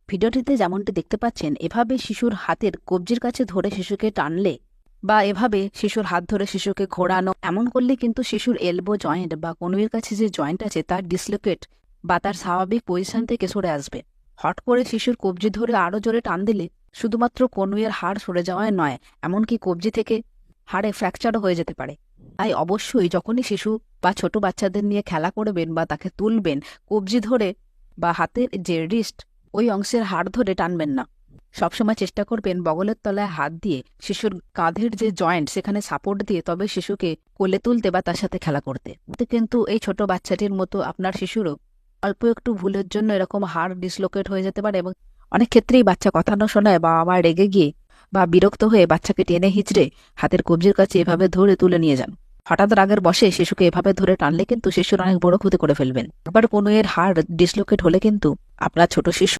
ভিডিওটিতে যেমনটি দেখতে পাচ্ছেন, এভাবে শিশুর হাতের কবজির কাছে ধরে শিশুকে টানলে বা এভাবে শিশুর হাত ধরে শিশুকে ঘোরানো, এমন করলে কিন্তু শিশুর এলবো জয়েন্ট বা কনুইয়ের কাছে যে জয়েন্ট আছে তার ডিসলোকেট বা তার স্বাভাবিক পজিশন থেকে সরে আসবে। হট করে শিশুর কবজি ধরে আরো জোরে টান দিলে শুধুমাত্র কনুইয়ের হাড় সরে যাওয়ায় নয়, এমনকি কবজি থেকে হাড়ে ফ্র্যাকচারও হয়ে যেতে পারে। তাই অবশ্যই যখনই শিশু বা ছোট বাচ্চাদের নিয়ে খেলা করবেন বা তাকে তুলবেন, কবজি ধরে বা হাতের যে রিস্ট ওই অংশের হাড় ধরে টানবেন না। সবসময় চেষ্টা করবেন বগলের তলায় হাত দিয়ে শিশুর কাঁধের যে জয়েন্ট সেখানে সাপোর্ট দিয়ে তবে শিশুকে কোলে তুলতে বা তার সাথে খেলা করতে। কিন্তু এই ছোট বাচ্চাটির মতো আপনার শিশুরও অল্প একটু ভুলের জন্য এরকম হাড় ডিসলোকেট হয়ে যেতে পারে, এবং অনেক ক্ষেত্রেই বাচ্চা কথা না শোনায় বা আবার রেগে গিয়ে বা বিরক্ত হয়ে বাচ্চাকে টেনে হিঁচড়ে হাতের কবজির কাছে এভাবে ধরে তুলে নিয়ে যান। হঠাৎ রাগের বশে শিশুকে এভাবে ধরে টানলে কিন্তু শিশুর অনেক বড় ক্ষতি করে ফেলবেন। আবার কোনো এর হাড় ডিসলোকেট হলে কিন্তু আপনার ছোট শিশু